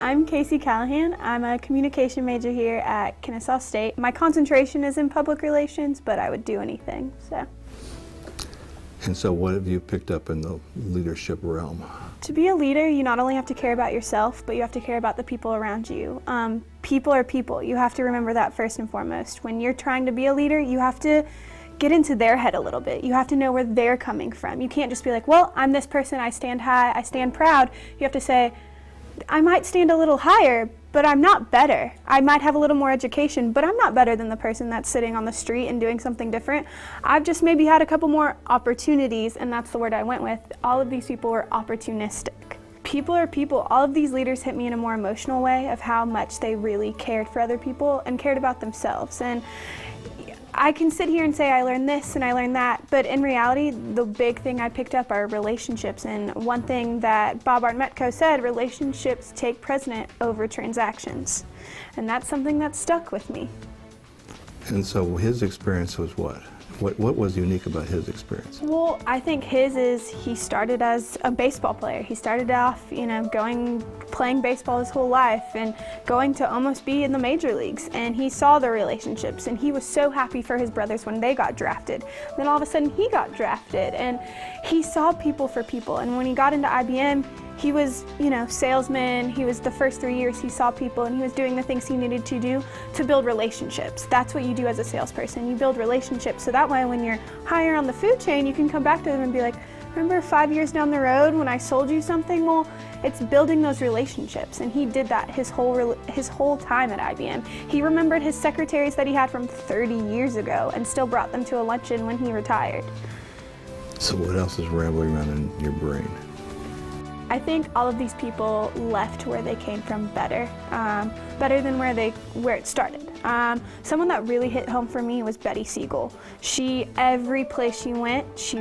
I'm Casey Callahan. I'm a communication major here at Kennesaw State. My concentration is in public relations, but I would do anything, so. And so what have you picked up in the leadership realm? To be a leader, you not only have to care about yourself, but you have to care about the people around you. People are people. You have to remember that first and foremost. When you're trying to be a leader, you have to get into their head a little bit. You have to know where they're coming from. You can't just be like, well, I'm this person, I stand high, I stand proud. You have to say, I might stand a little higher, but I'm not better. I might have a little more education, but I'm not better than the person that's sitting on the street and doing something different. I've just maybe had a couple more opportunities, and that's the word I went with. All of these people were opportunistic. People are people. All of these leaders hit me in a more emotional way of how much they really cared for other people and cared about themselves. And I can sit here and say I learned this and I learned that, but in reality, the big thing I picked up are relationships. And one thing that Bob Artmetko said, relationships take precedent over transactions. And that's something that stuck with me. And so his experience was what? What was unique about his experience? Well, I think his is he started as a baseball player. He started off, playing baseball his whole life and going to almost be in the major leagues. And he saw the relationships, and he was so happy for his brothers when they got drafted. Then all of a sudden he got drafted, and he saw people for people. And when he got into IBM, he was, salesman. He was the first 3 years he saw people, and he was doing the things he needed to do to build relationships. That's what you do as a salesperson. You build relationships, so that way when you're higher on the food chain, you can come back to them and be like, remember 5 years down the road when I sold you something? Well, it's building those relationships, and he did that his whole time at IBM. He remembered his secretaries that he had from 30 years ago and still brought them to a luncheon when he retired. So what else is rambling around in your brain? I think all of these people left where they came from better than where it started. Someone that really hit home for me was Betty Siegel. Every place she went, she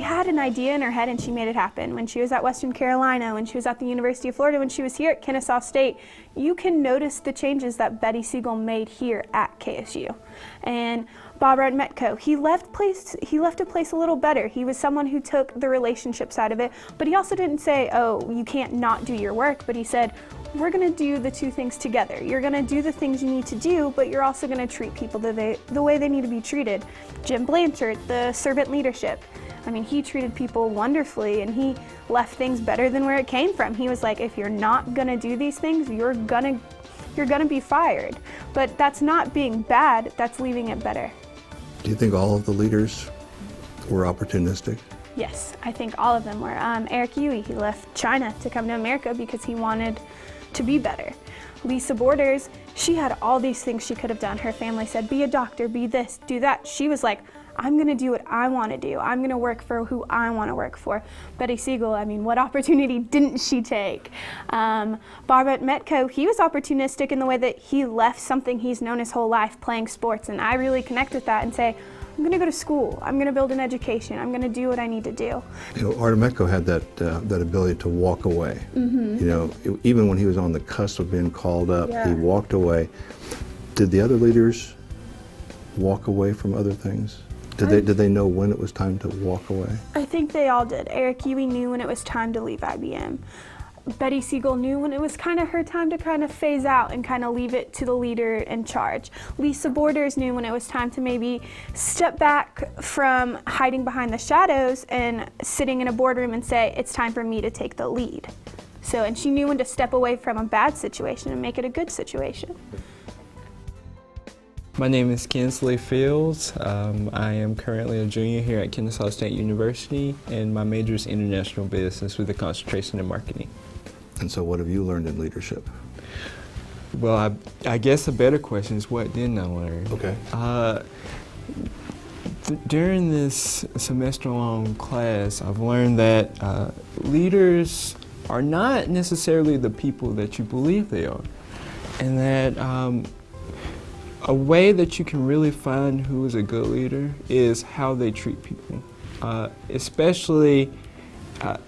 had an idea in her head and she made it happen. When she was at Western Carolina, when she was at the University of Florida, when she was here at Kennesaw State, you can notice the changes that Betty Siegel made here at KSU. And Bob Artmetko, he left a place a little better. He was someone who took the relationship side of it, but he also didn't say, oh, you can't not do your work, but he said, we're gonna do the two things together. You're gonna do the things you need to do, but you're also gonna treat people the way they need to be treated. Jim Blanchard, the servant leadership. I mean, he treated people wonderfully, and he left things better than where it came from. He was like, if you're not gonna do these things, you're gonna be fired. But that's not being bad, that's leaving it better. Do you think all of the leaders were opportunistic? Yes, I think all of them were. Eric Huey, he left China to come to America because he wanted to be better. Lisa Borders, she had all these things she could have done. Her family said, be a doctor, be this, do that. She was like, I'm gonna do what I wanna do. I'm gonna work for who I wanna work for. Betty Siegel, I mean, what opportunity didn't she take? Bob Artmetko, he was opportunistic in the way that he left something he's known his whole life, playing sports, and I really connect with that and say, I'm gonna go to school, I'm gonna build an education, I'm gonna do what I need to do. Artmetko had that ability to walk away. Mm-hmm. Even when he was on the cusp of being called up, He walked away. Did the other leaders walk away from other things? Did they know when it was time to walk away? I think they all did. Eric Huey knew when it was time to leave IBM. Betty Siegel knew when it was kind of her time to kind of phase out and kind of leave it to the leader in charge. Lisa Borders knew when it was time to maybe step back from hiding behind the shadows and sitting in a boardroom and say, it's time for me to take the lead. And she knew when to step away from a bad situation and make it a good situation. My name is Kinsley Fields. I am currently a junior here at Kennesaw State University, and my major is international business with a concentration in marketing. And so what have you learned in leadership? Well, I guess a better question is, what didn't I learn? Okay. During this semester-long class, I've learned that leaders are not necessarily the people that you believe they are, and that a way that you can really find who is a good leader is how they treat people. Especially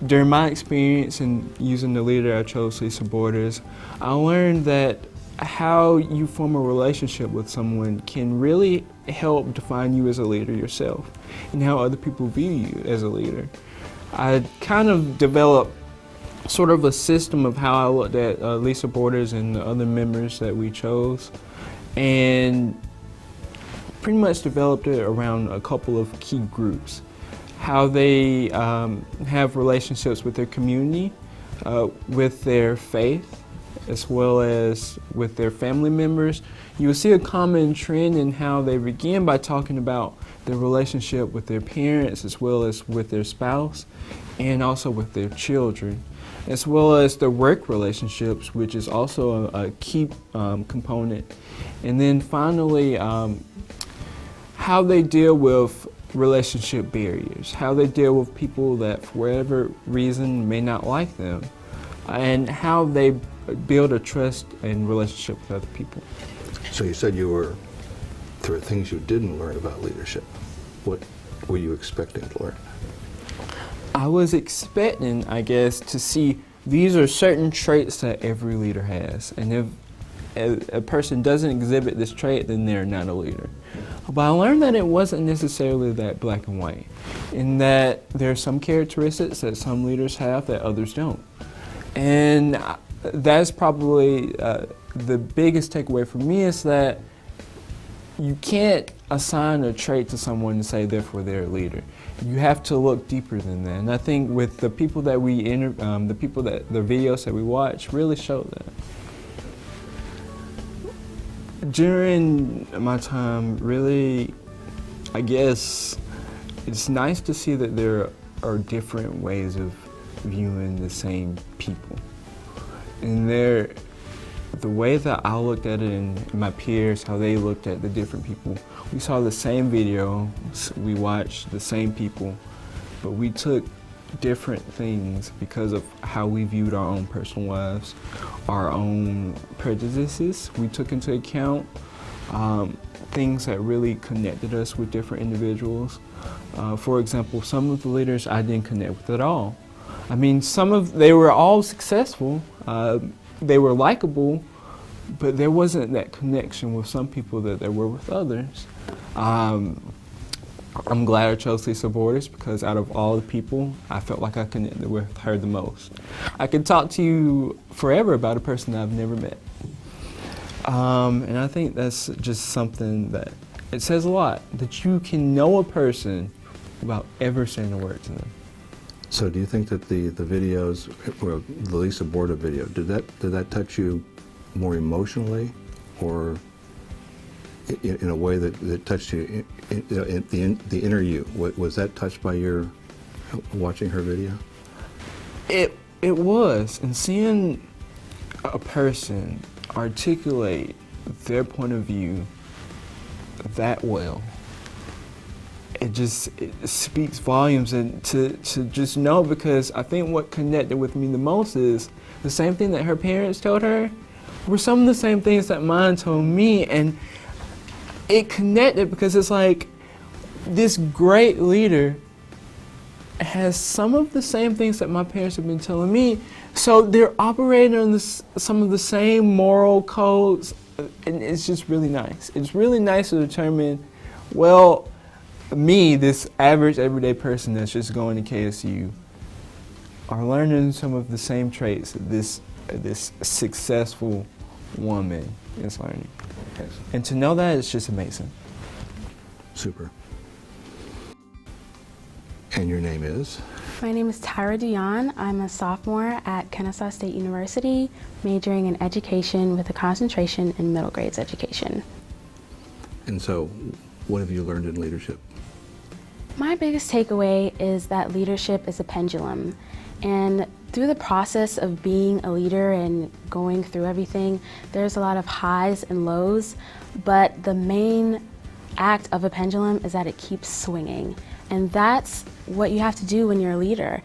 during my experience in using the leader I chose, Lisa Borders, I learned that how you form a relationship with someone can really help define you as a leader yourself and how other people view you as a leader. I kind of developed sort of a system of how I looked at Lisa Borders and the other members that we chose, and pretty much developed it around a couple of key groups. How they have relationships with their community, with their faith, as well as with their family members. You will see a common trend in how they begin by talking about their relationship with their parents, as well as with their spouse, and also with their children, as well as their work relationships, which is also a key component. And then finally, how they deal with relationship barriers, how they deal with people that for whatever reason may not like them, and how they build a trust and relationship with other people. So you said there were things you didn't learn about leadership. What were you expecting to learn? I was expecting, I guess, to see these are certain traits that every leader has, and if a person doesn't exhibit this trait, then they're not a leader. But I learned that it wasn't necessarily that black and white, in that there are some characteristics that some leaders have that others don't. And that's probably the biggest takeaway for me, is that you can't assign a trait to someone and say therefore they're a leader. You have to look deeper than that. And I think with the people that we the videos that we watch really show that. During my time, really, I guess it's nice to see that there are different ways of viewing the same people. And the way that I looked at it and my peers, how they looked at the different people, we saw the same video, we watched the same people, but we took different things because of how we viewed our own personal lives, our own prejudices. We took into account things that really connected us with different individuals. For example, some of the leaders I didn't connect with at all. I mean, they were all successful, they were likable, but there wasn't that connection with some people that there were with others. I'm glad I chose Lisa Borders, because out of all the people, I felt like I connected with her the most. I could talk to you forever about a person that I've never met. And I think that's just something that, it says a lot, that you can know a person without ever saying a word to them. So do you think that the videos, or the Lisa Borda video, did that touch you more emotionally, or in a way that touched you in the inner you? Was that touched by your watching her video? It was, and seeing a person articulate their point of view that well, it speaks volumes. And to just know, because I think what connected with me the most is the same thing that her parents told her were some of the same things that mine told me, and it connected because it's like this great leader has some of the same things that my parents have been telling me, so they're operating on some of the same moral codes, and it's just really nice. It's really nice to determine, well, me, this average everyday person that's just going to KSU, are learning some of the same traits that this successful woman is learning. Yes. And to know that, it's just amazing. Super. And your name is? My name is Tyra Dion. I'm a sophomore at Kennesaw State University, majoring in education with a concentration in middle grades education. And so, what have you learned in leadership? My biggest takeaway is that leadership is a pendulum. And through the process of being a leader and going through everything, there's a lot of highs and lows, but the main act of a pendulum is that it keeps swinging. And that's what you have to do when you're a leader.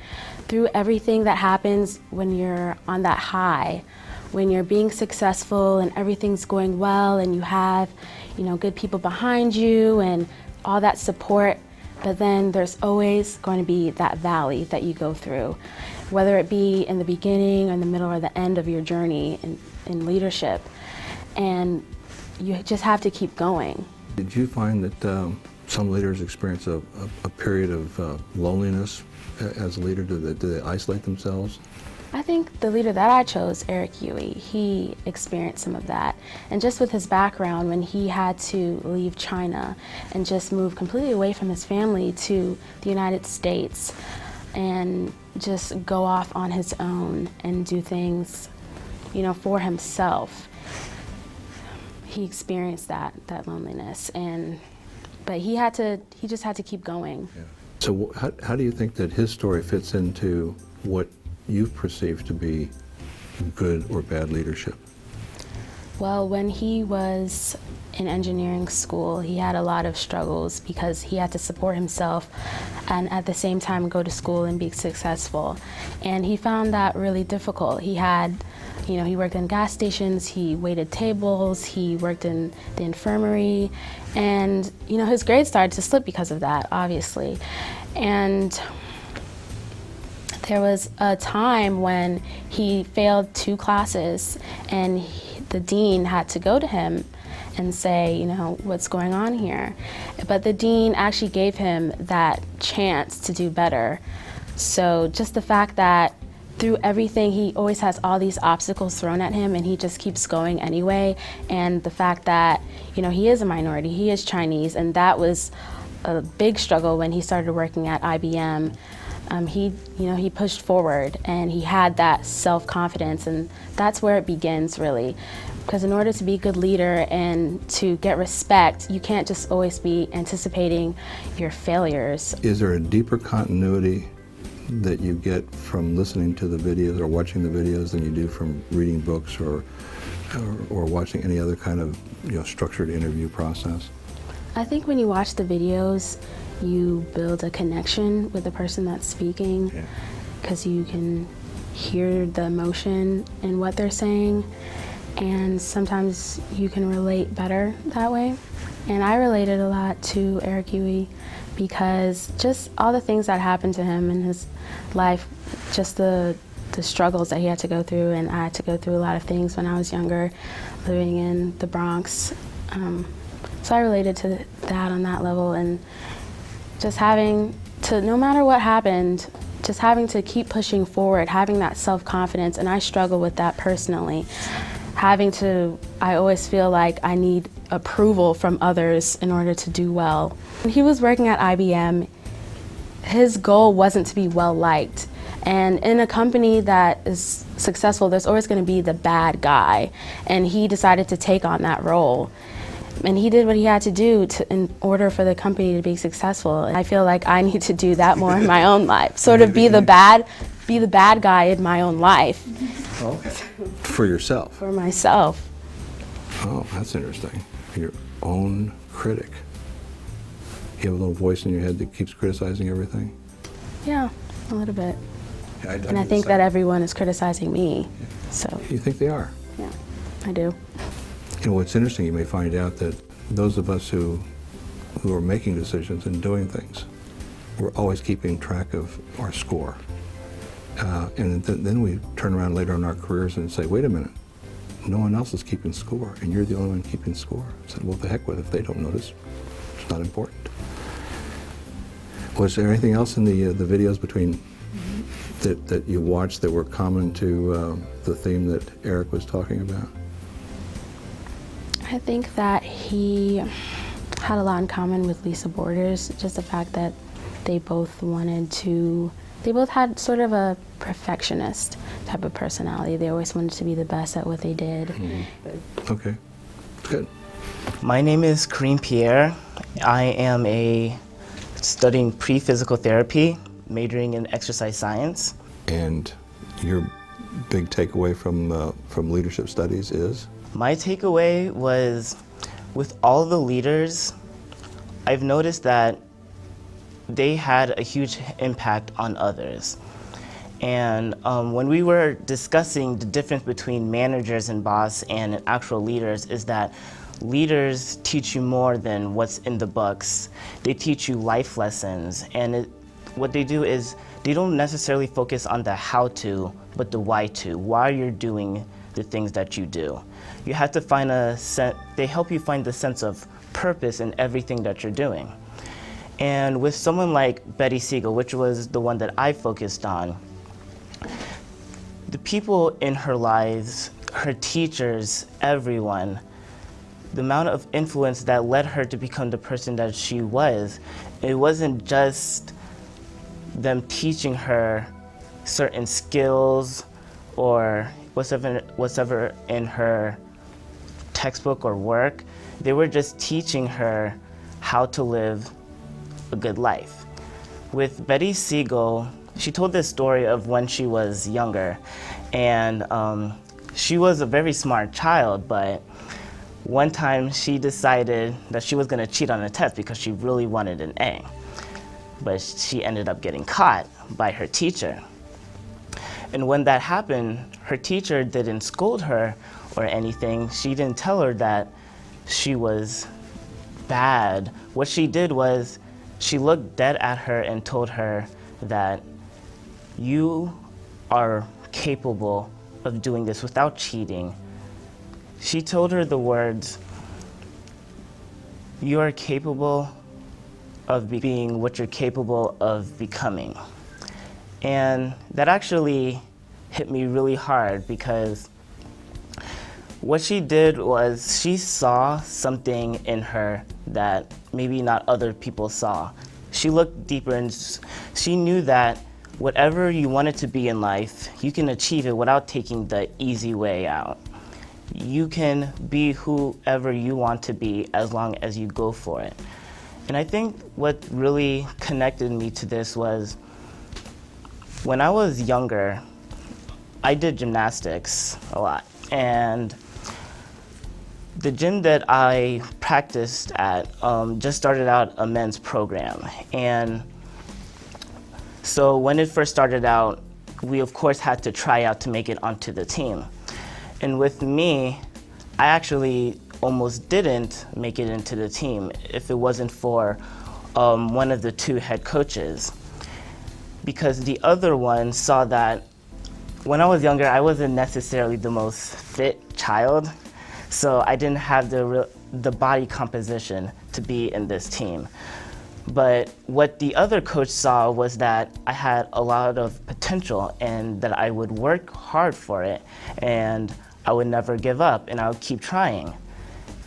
Through everything that happens when you're on that high, when you're being successful and everything's going well and you have, good people behind you and all that support, but then there's always going to be that valley that you go through, whether it be in the beginning or in the middle or the end of your journey in leadership. And you just have to keep going. Did you find that some leaders experience a period of loneliness as a leader? Do they isolate themselves? I think the leader that I chose, Eric Huey, he experienced some of that. And just with his background, when he had to leave China and just move completely away from his family to the United States and just go off on his own and do things, you know, for himself, he experienced that loneliness. But he just had to keep going. Yeah. So how do you think that his story fits into what you've perceived to be good or bad leadership? Well, when he was in engineering school, he had a lot of struggles because he had to support himself and at the same time go to school and be successful. And he found that really difficult. He worked in gas stations, he waited tables, he worked in the infirmary, and his grades started to slip because of that, obviously. And there was a time when he failed 2 classes and the dean had to go to him and say, what's going on here? But the dean actually gave him that chance to do better. So just the fact that through everything, he always has all these obstacles thrown at him and he just keeps going anyway. And the fact that, he is a minority, he is Chinese, and that was a big struggle when he started working at IBM. He pushed forward and he had that self-confidence, and that's where it begins, really. Because in order to be a good leader and to get respect, you can't just always be anticipating your failures. Is there a deeper continuity that you get from listening to the videos or watching the videos than you do from reading books or watching any other kind of structured interview process? I think when you watch the videos, you build a connection with the person that's speaking, because you can hear the emotion in what they're saying, and sometimes you can relate better that way. And I related a lot to Eric Huey because just all the things that happened to him in his life, just the struggles that he had to go through, and I had to go through a lot of things when I was younger, living in the Bronx. So I related to that on that level, and just having to, no matter what happened, just having to keep pushing forward, having that self-confidence, and I struggle with that personally. I always feel like I need approval from others in order to do well. When he was working at IBM, his goal wasn't to be well-liked. And in a company that is successful, there's always going to be the bad guy. And he decided to take on that role. And he did what he had to do in order for the company to be successful. And I feel like I need to do that more in my own life. Sort of be the bad guy in my own life. Okay. For yourself? For myself. Oh, that's interesting. Your own critic. You have a little voice in your head that keeps criticizing everything? Yeah, a little bit. Yeah, and I think that everyone is criticizing me. Yeah. So. You think they are? Yeah, I do. What's interesting, you may find out that those of us who are making decisions and doing things, we're always keeping track of our score. And then we turn around later in our careers and say, wait a minute, no one else is keeping score, and you're the only one keeping score. I said, well, the heck with it. If they don't notice, it's not important. Was there anything else in the videos between that you watched that were common to the theme that Eric was talking about? I think that he had a lot in common with Lisa Borders, just the fact that they both had sort of a perfectionist type of personality. They always wanted to be the best at what they did. Mm-hmm. Okay, good. My name is Kareem Pierre. I am studying pre-physical therapy, majoring in exercise science. And your big takeaway from leadership studies is? My takeaway was, with all the leaders, I've noticed that they had a huge impact on others. And when we were discussing the difference between managers and boss and actual leaders, is that leaders teach you more than what's in the books. They teach you life lessons, and what they do is they don't necessarily focus on the how-to, but the why-to, why you're doing the things that you do. You have to find they help you find the sense of purpose in everything that you're doing. And with someone like Betty Siegel, which was the one that I focused on, the people in her lives, her teachers, everyone, the amount of influence that led her to become the person that she was, it wasn't just them teaching her certain skills or whatever in her textbook or work. They were just teaching her how to live a good life. With Betty Siegel, she told this story of when she was younger, and she was a very smart child, but one time she decided that she was going to cheat on a test because she really wanted an A. But she ended up getting caught by her teacher. And when that happened, her teacher didn't scold her or anything. She didn't tell her that she was bad. What she did was she looked dead at her and told her that you are capable of doing this without cheating. She told her the words, you are capable of being what you're capable of becoming. And that actually hit me really hard, because what she did was she saw something in her that maybe not other people saw. She looked deeper and she knew that whatever you wanted to be in life, you can achieve it without taking the easy way out. You can be whoever you want to be as long as you go for it. And I think what really connected me to this was when I was younger, I did gymnastics a lot. And the gym that I practiced at just started out a men's program. And so when it first started out, we of course had to try out to make it onto the team. And with me, I actually almost didn't make it into the team if it wasn't for one of the two head coaches. Because the other one saw that when I was younger, I wasn't necessarily the most fit child. So I didn't have the body composition to be in this team. But what the other coach saw was that I had a lot of potential and that I would work hard for it and I would never give up and I would keep trying.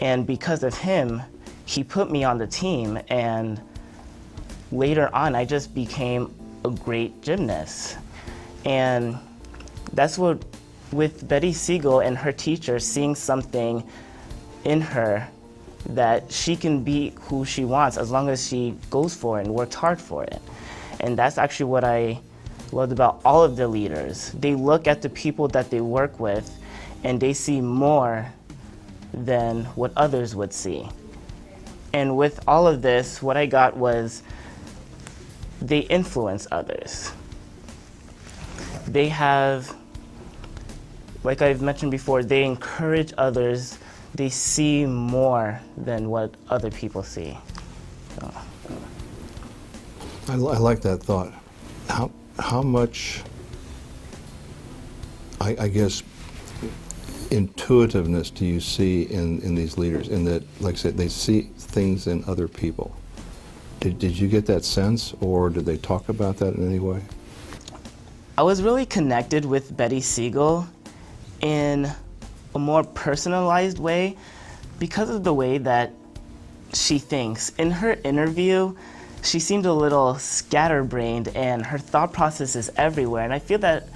And because of him, he put me on the team, and later on I just became a great gymnast. And that's what, with Betty Siegel and her teacher seeing something in her that she can be who she wants as long as she goes for it and works hard for it. And that's actually what I loved about all of the leaders. They look at the people that they work with and they see more than what others would see. And with all of this, what I got was they influence others. They have, like I've mentioned before, they encourage others. They see more than what other people see. So. I like that thought. How much, I guess, intuitiveness do you see in these leaders, in that, like I said, they see things in other people? Did you get that sense, or did they talk about that in any way? I was really connected with Betty Siegel in a more personalized way because of the way that she thinks. In her interview, she seemed a little scatterbrained and her thought process is everywhere, and I feel that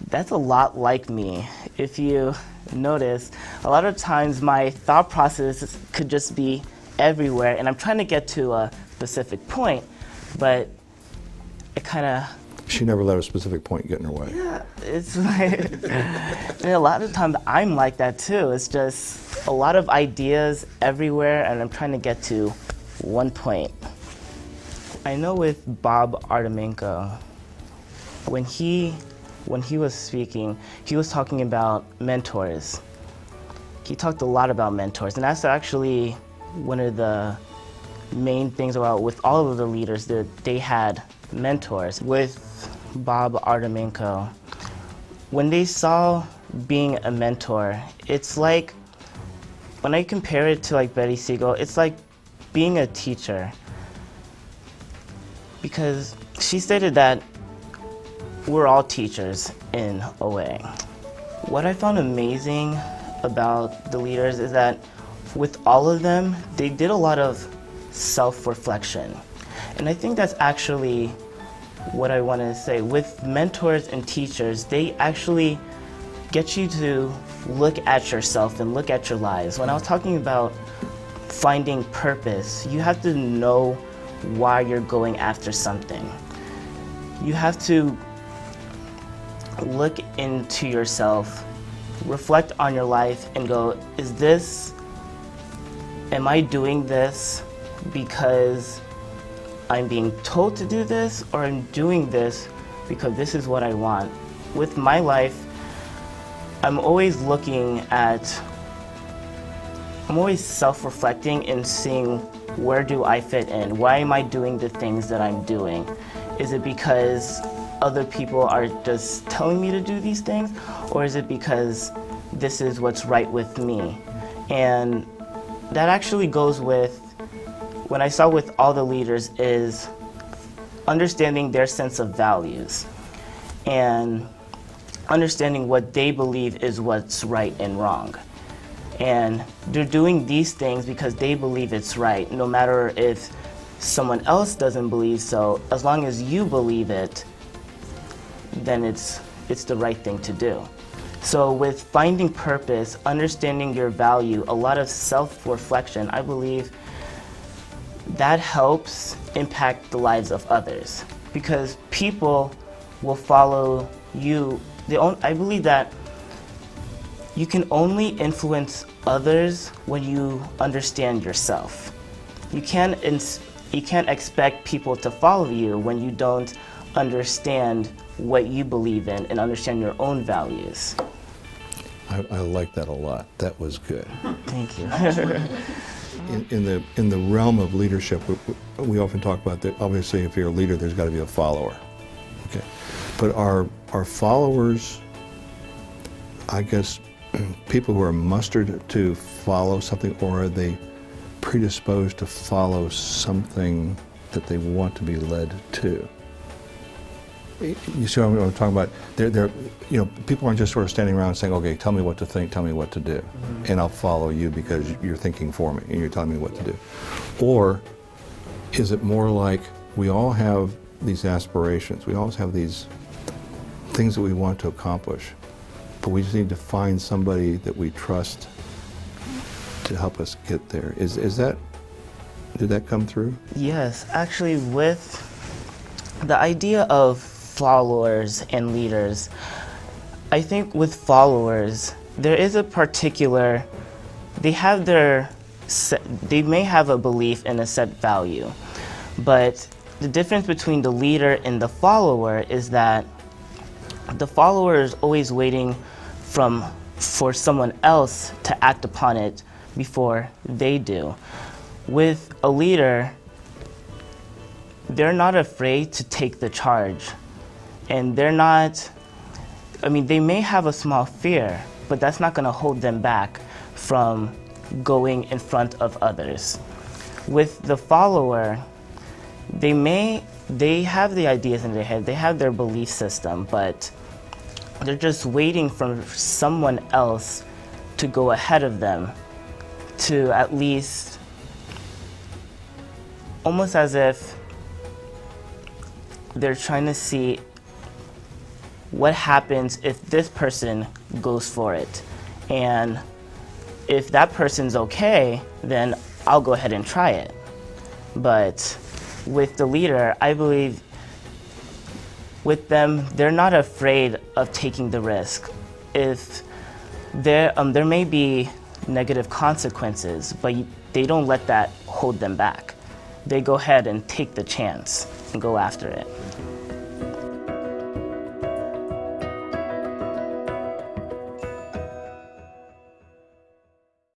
that's a lot like me. If you notice, a lot of times my thought process could just be everywhere and I'm trying to get to a specific point, but it kind of... She never let a specific point get in her way. Yeah, it's like, and a lot of times I'm like that too. It's just a lot of ideas everywhere and I'm trying to get to one point. I know with Bob Artemenko, when he was speaking, he was talking about mentors. He talked a lot about mentors, and that's actually one of the main things about with all of the leaders, that they had mentors. With Bob Artemenko, when they saw being a mentor, it's like, when I compare it to like Betty Siegel, it's like being a teacher. Because she stated that we're all teachers in a way. What I found amazing about the leaders is that with all of them, they did a lot of self-reflection. And I think that's actually what I want to say. With mentors and teachers, they actually get you to look at yourself and look at your lives. When I was talking about finding purpose, you have to know why you're going after something. You have to look into yourself, reflect on your life, and go, am I doing this because I'm being told to do this, or I'm doing this because this is what I want? With my life, I'm always self-reflecting and seeing, where do I fit in? Why am I doing the things that I'm doing? Is it because other people are just telling me to do these things? Or is it because this is what's right with me? And that actually goes with, what I saw with all the leaders is understanding their sense of values and understanding what they believe is what's right and wrong. And they're doing these things because they believe it's right, no matter if someone else doesn't believe so. As long as you believe it, then it's the right thing to do. So with finding purpose, understanding your value, a lot of self-reflection, I believe that helps impact the lives of others, because people will follow you. I believe that you can only influence others when you understand yourself. You can't expect people to follow you when you don't understand what you believe in and understand your own values. I like that a lot. That was good. Thank you. In the realm of leadership, we often talk about that. Obviously, if you're a leader, there's got to be a follower. Okay, but are followers, I guess, people who are mustered to follow something, or are they predisposed to follow something that they want to be led to? You see what I'm talking about? People aren't just sort of standing around saying, okay, tell me what to think, tell me what to do, and I'll follow you because you're thinking for me and you're telling me what to do. Or is it more like we all have these aspirations, we all have these things that we want to accomplish, but we just need to find somebody that we trust to help us get there. Did that come through? Yes, actually, with the idea of followers and leaders, I think with followers, there is a particular, they may have a belief in a set value, but the difference between the leader and the follower is that the follower is always waiting for someone else to act upon it before they do. With a leader, they're not afraid to take the charge. And they may have a small fear, but that's not going to hold them back from going in front of others. With the follower, they have the ideas in their head, they have their belief system, but they're just waiting for someone else to go ahead of them, to at least, almost as if they're trying to see what happens if this person goes for it. And if that person's okay, then I'll go ahead and try it. But with the leader, I believe with them, they're not afraid of taking the risk. If there may be negative consequences, but they don't let that hold them back. They go ahead and take the chance and go after it.